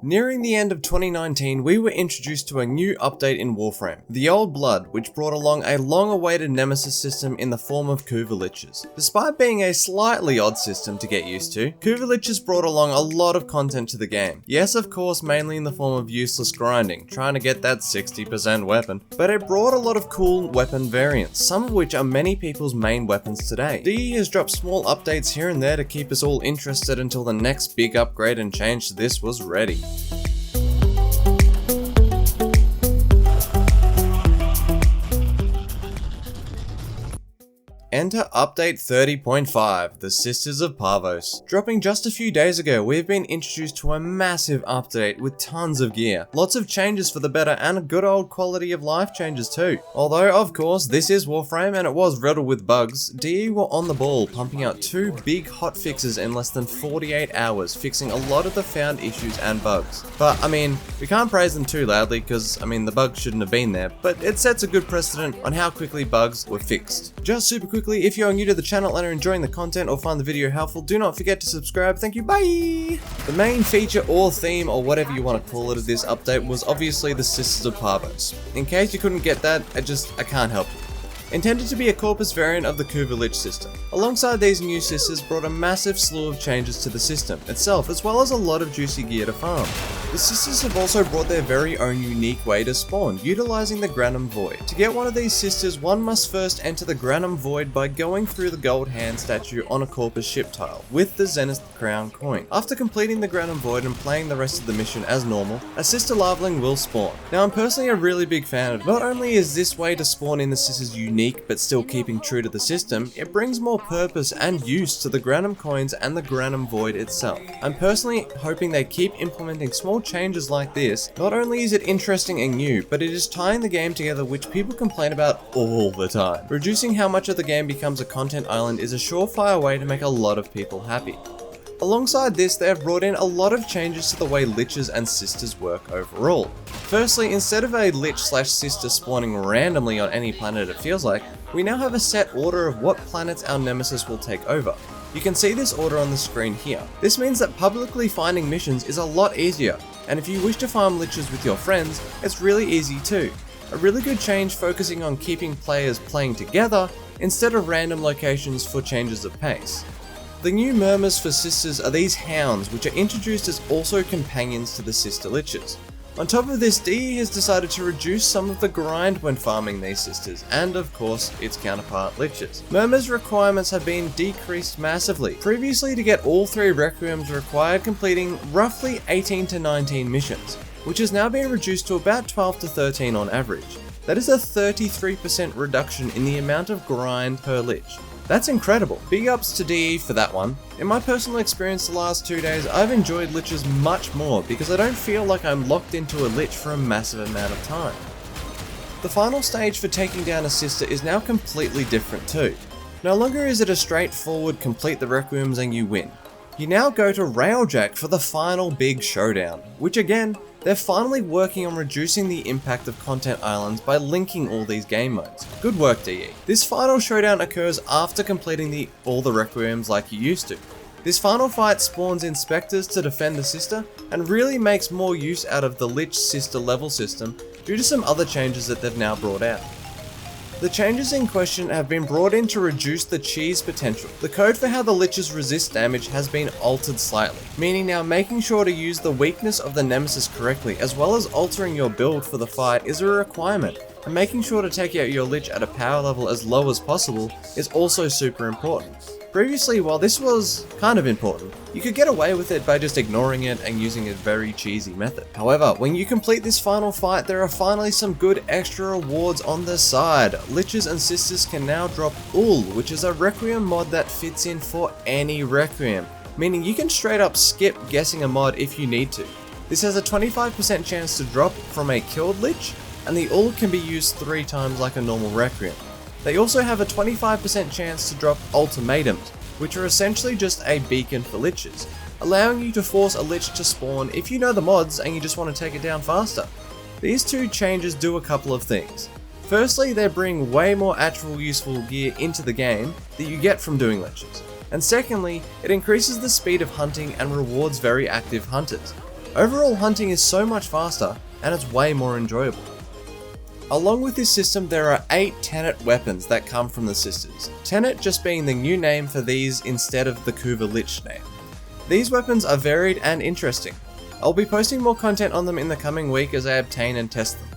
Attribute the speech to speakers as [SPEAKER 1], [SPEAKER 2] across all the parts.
[SPEAKER 1] Nearing the end of 2019, we were introduced to a new update in Warframe, the Old Blood, which brought along a long-awaited nemesis system in the form of Kuva Liches. Despite being a slightly odd system to get used to, Kuva Liches brought along a lot of content to the game. Yes, of course, mainly in the form of useless grinding, trying to get that 60% weapon, but it brought a lot of cool weapon variants, some of which are many people's main weapons today. DE has dropped small updates here and there to keep us all interested until the next big upgrade and change to this was ready. Enter Update 30.5, the Sisters of Parvos. Dropping just a few days ago, we've been introduced to a massive update with tons of gear. Lots of changes for the better and a good old quality of life changes too. Although, of course, this is Warframe and it was riddled with bugs, DE were on the ball, pumping out 2 big hot fixes in less than 48 hours, fixing a lot of the found issues and bugs. But, I mean, we can't praise them too loudly because, the bugs shouldn't have been there, but it sets a good precedent on how quickly bugs were fixed. Just super quickly, if you are new to the channel and are enjoying the content or find the video helpful, do not forget to subscribe. Thank you, bye! The main feature or theme or whatever you want to call it of this update was obviously the Sisters of Parvos. In case you couldn't get that, I can't help you. Intended to be a Corpus variant of the Kuva Lich system. Alongside these new sisters brought a massive slew of changes to the system itself, as well as a lot of juicy gear to farm. The sisters have also brought their very own unique way to spawn, utilizing the Granum Void. To get one of these sisters, one must first enter the Granum Void by going through the gold hand statue on a Corpus ship tile, with the Zenith Crown coin. After completing the Granum Void and playing the rest of the mission as normal, a sister larvaling will spawn. Now I'm personally a really big fan of it. Not only is this way to spawn in the sisters unique, but still keeping true to the system, it brings more purpose and use to the Granum coins and the Granum Void itself. I'm personally hoping they keep implementing small changes like this. Not only is it interesting and new, but it is tying the game together, which people complain about all the time. Reducing how much of the game becomes a content island is a surefire way to make a lot of people happy. Alongside this, they have brought in a lot of changes to the way liches and sisters work overall. Firstly, instead of a lich/sister spawning randomly on any planet it feels like, we now have a set order of what planets our nemesis will take over. You can see this order on the screen here. This means that publicly finding missions is a lot easier, and if you wish to farm liches with your friends, it's really easy too. A really good change focusing on keeping players playing together instead of random locations for changes of pace. The new murmurs for sisters are these hounds, which are introduced as also companions to the sister liches. On top of this, DE has decided to reduce some of the grind when farming these sisters, and of course, its counterpart liches. Murmurs requirements have been decreased massively. Previously, to get all 3 requiems required completing roughly 18 to 19 missions, which has now been reduced to about 12 to 13 on average. That is a 33% reduction in the amount of grind per lich. That's incredible. Big ups to DE for that one. In my personal experience the last 2 days, I've enjoyed liches much more because I don't feel like I'm locked into a lich for a massive amount of time. The final stage for taking down a sister is now completely different too. No longer is it a straightforward complete the requiems and you win. You now go to Railjack for the final big showdown, which again, they're finally working on reducing the impact of content islands by linking all these game modes. Good work, DE. This final showdown occurs after completing all the requiems like you used to. This final fight spawns inspectors to defend the sister and really makes more use out of the lich sister level system due to some other changes that they've now brought out. The changes in question have been brought in to reduce the cheese potential. The code for how the liches resist damage has been altered slightly, meaning now making sure to use the weakness of the nemesis correctly as well as altering your build for the fight is a requirement, and making sure to take out your lich at a power level as low as possible is also super important. Previously, while this was kind of important, you could get away with it by just ignoring it and using a very cheesy method. However, when you complete this final fight, there are finally some good extra rewards on the side. Liches and sisters can now drop Ul, which is a Requiem mod that fits in for any Requiem, meaning you can straight up skip guessing a mod if you need to. This has a 25% chance to drop from a killed lich, and the Ul can be used 3 times like a normal Requiem. They also have a 25% chance to drop ultimatums, which are essentially just a beacon for liches, allowing you to force a lich to spawn if you know the mods and you just want to take it down faster. These 2 changes do a couple of things. Firstly, they bring way more actual useful gear into the game that you get from doing liches. And secondly, it increases the speed of hunting and rewards very active hunters. Overall hunting is so much faster and it's way more enjoyable. Along with this system, there are 8 Tenet weapons that come from the sisters. Tenet just being the new name for these instead of the Kuva Lich name. These weapons are varied and interesting. I'll be posting more content on them in the coming week as I obtain and test them.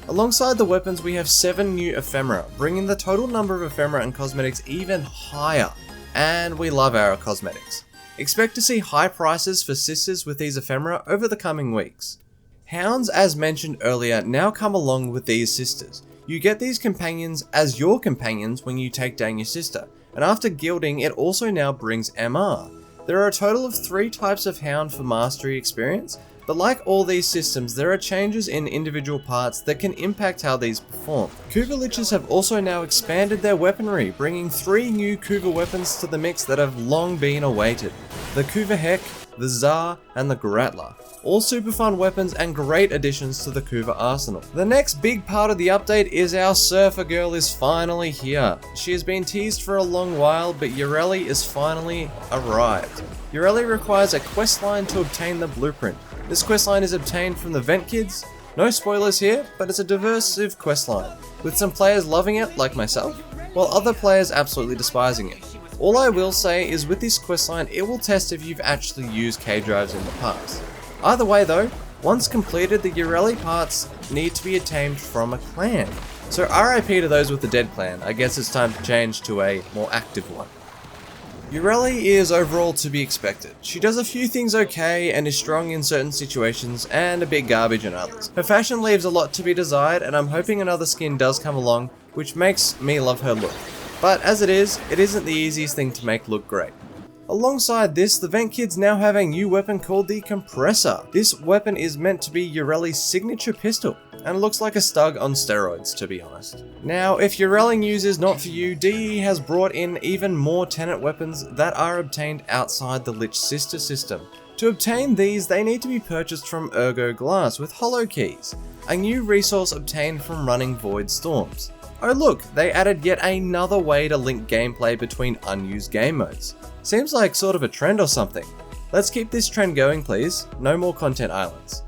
[SPEAKER 1] Alongside the weapons, we have 7 new ephemera, bringing the total number of ephemera and cosmetics even higher. And we love our cosmetics. Expect to see high prices for sisters with these ephemera over the coming weeks. Hounds, as mentioned earlier, now come along with these sisters. You get these companions as your companions when you take down your sister, and after guilding it also now brings MR. There are a total of 3 types of hound for mastery experience, but like all these systems, there are changes in individual parts that can impact how these perform. Kuva Liches have also now expanded their weaponry, bringing 3 new Kuva weapons to the mix that have long been awaited. The Kuva Heck, the Tsar, and the Gratla. All super fun weapons and great additions to the Kuva arsenal. The next big part of the update is our Surfer Girl is finally here. She has been teased for a long while, but Yreli is finally arrived. Yreli requires a questline to obtain the blueprint. This questline is obtained from the Vent Kids. No spoilers here, but it's a diversive questline, with some players loving it, like myself, while other players absolutely despising it. All I will say is with this questline, it will test if you've actually used K-Drives in the past. Either way though, once completed, the Yreli parts need to be obtained from a clan. So RIP to those with the dead clan, I guess it's time to change to a more active one. Yreli is overall to be expected. She does a few things okay and is strong in certain situations and a bit garbage in others. Her fashion leaves a lot to be desired, and I'm hoping another skin does come along, which makes me love her look. But as it isn't the easiest thing to make look great. Alongside this, the Vent Kids now have a new weapon called the Compressor. This weapon is meant to be Yreli's signature pistol, and looks like a Stug on steroids, to be honest. Now, if Yreli news is not for you, DE has brought in even more Tenet weapons that are obtained outside the Lich sister system. To obtain these, they need to be purchased from Ergo Glass with Hollow Keys, a new resource obtained from running Void Storms. Oh look, they added yet another way to link gameplay between unused game modes. Seems like sort of a trend or something. Let's keep this trend going please, no more content islands.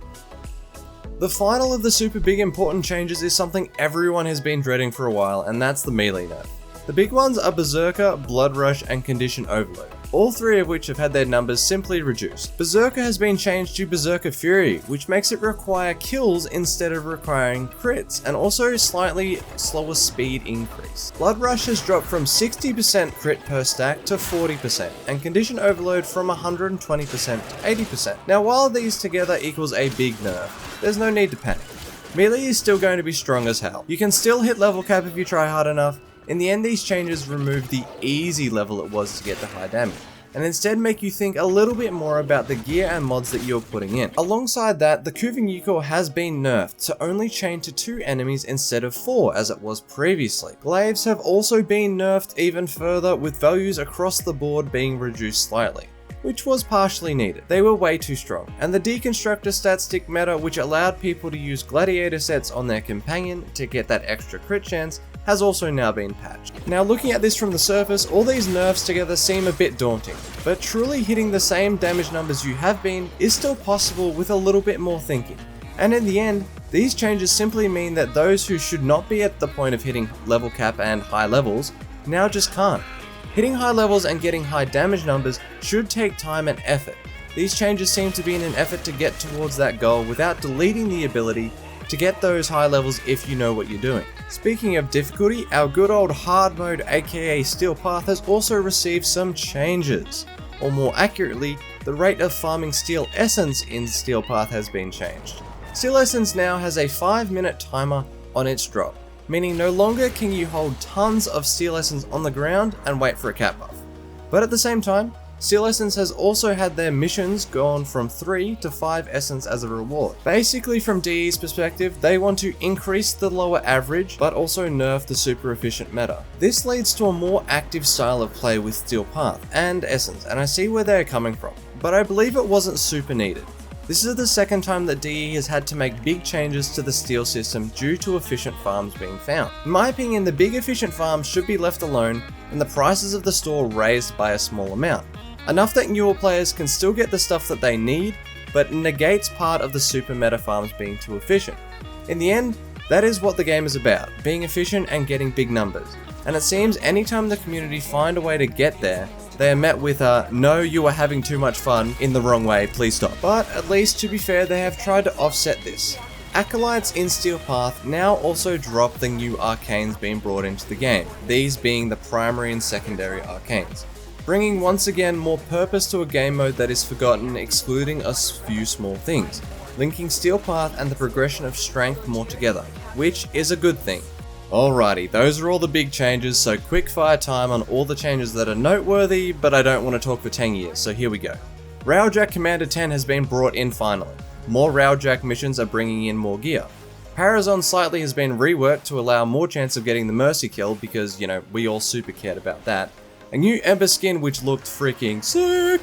[SPEAKER 1] The final of the super big important changes is something everyone has been dreading for a while, and that's the melee nerf. The big ones are Berserker, Blood Rush, and Condition Overload, all 3 of which have had their numbers simply reduced. Berserker has been changed to Berserker Fury, which makes it require kills instead of requiring crits, and also slightly slower speed increase. Blood Rush has dropped from 60% crit per stack to 40%, and Condition Overload from 120% to 80%. Now while these together equals a big nerf, there's no need to panic. Melee is still going to be strong as hell. You can still hit level cap if you try hard enough. In the end, these changes remove the easy level it was to get to high damage, and instead make you think a little bit more about the gear and mods that you're putting in. Alongside that, the Kuvan Yukor has been nerfed to only chain to 2 enemies instead of 4 as it was previously. Glaives have also been nerfed even further, with values across the board being reduced slightly, which was partially needed. They were way too strong. And the Deconstructor stat stick meta, which allowed people to use Gladiator sets on their companion to get that extra crit chance, has also now been patched. Now looking at this from the surface, all these nerfs together seem a bit daunting, but truly hitting the same damage numbers you have been is still possible with a little bit more thinking. And in the end, these changes simply mean that those who should not be at the point of hitting level cap and high levels, now just can't. Hitting high levels and getting high damage numbers should take time and effort. These changes seem to be in an effort to get towards that goal without deleting the ability to get those high levels if you know what you're doing. Speaking of difficulty, our good old hard mode aka Steel Path has also received some changes. Or more accurately, the rate of farming Steel Essence in Steel Path has been changed. Steel Essence now has a 5-minute timer on its drop, meaning no longer can you hold tons of Steel Essence on the ground and wait for a cap buff. But at the same time, Steel Essence has also had their missions gone from 3 to 5 Essence as a reward. Basically from DE's perspective, they want to increase the lower average, but also nerf the super efficient meta. This leads to a more active style of play with Steel Path and Essence, and I see where they're coming from, but I believe it wasn't super needed. This is the second time that DE has had to make big changes to the Steel system due to efficient farms being found. In my opinion, the big efficient farms should be left alone and the prices of the store raised by a small amount. Enough that newer players can still get the stuff that they need, but negates part of the super meta farms being too efficient. In the end, that is what the game is about, being efficient and getting big numbers. And it seems anytime the community find a way to get there, they are met with a, no, you are having too much fun, in the wrong way, please stop. But at least to be fair, they have tried to offset this. Acolytes in Steel Path now also drop the new arcanes being brought into the game, these being the primary and secondary arcanes, bringing once again more purpose to a game mode that is forgotten, excluding a few small things, linking Steel Path and the progression of strength more together, which is a good thing. Alrighty, those are all the big changes, so quick fire time on all the changes that are noteworthy, but I don't want to talk for 10 years, so here we go. Railjack Commander 10 has been brought in finally. More Railjack missions are bringing in more gear. Parazon slightly has been reworked to allow more chance of getting the Mercy kill because, you know, we all super cared about that. A new Ember skin which looked freaking sick!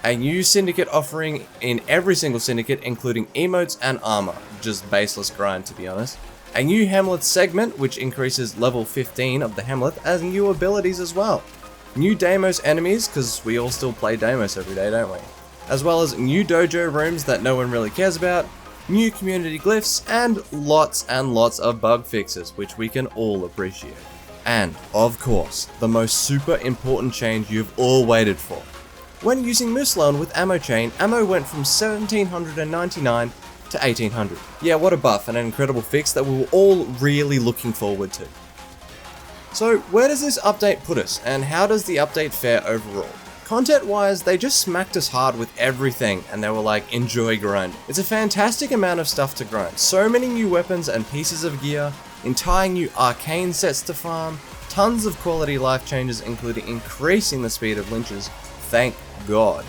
[SPEAKER 1] A new Syndicate offering in every single Syndicate including emotes and armor, just baseless grind to be honest. A new Hamlet segment which increases level 15 of the Hamlet as new abilities as well. New Deimos enemies, because we all still play Deimos every day, don't we? As well as new dojo rooms that no one really cares about, new community glyphs, and lots of bug fixes, which we can all appreciate. And, of course, the most super important change you've all waited for. When using Muslon with Ammo Chain, ammo went from 1799 to 1800. Yeah, what a buff and an incredible fix that we were all really looking forward to. So, where does this update put us, and how does the update fare overall? Content-wise, they just smacked us hard with everything, and they were like, enjoy grind. It's a fantastic amount of stuff to grind. So many new weapons and pieces of gear, entire new arcane sets to farm, tons of quality life changes including increasing the speed of lynches, thank God.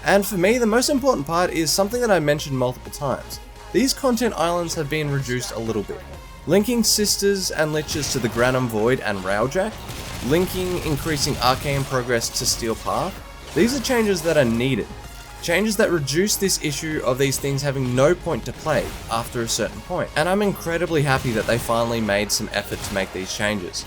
[SPEAKER 1] And for me, the most important part is something that I mentioned multiple times. These content islands have been reduced a little bit. Linking Sisters and Liches to the Granum Void and Railjack, linking increasing arcane progress to Steel Path. These are changes that are needed. Changes that reduce this issue of these things having no point to play after a certain point. And I'm incredibly happy that they finally made some effort to make these changes.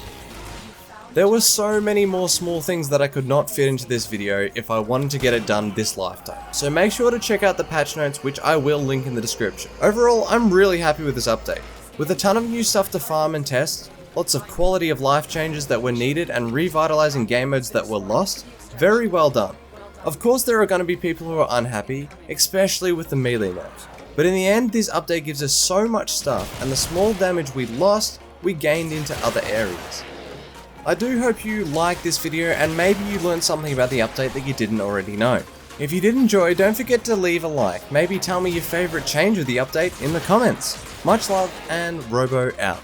[SPEAKER 1] There were so many more small things that I could not fit into this video if I wanted to get it done this lifetime. So make sure to check out the patch notes, which I will link in the description. Overall, I'm really happy with this update. With a ton of new stuff to farm and test, lots of quality of life changes that were needed and revitalizing game modes that were lost, very well done. Of course there are going to be people who are unhappy, especially with the melee modes. But in the end, this update gives us so much stuff, and the small damage we lost, we gained into other areas. I do hope you liked this video and maybe you learned something about the update that you didn't already know. If you did enjoy, don't forget to leave a like. Maybe tell me your favorite change of the update in the comments. Much love, and Robo out.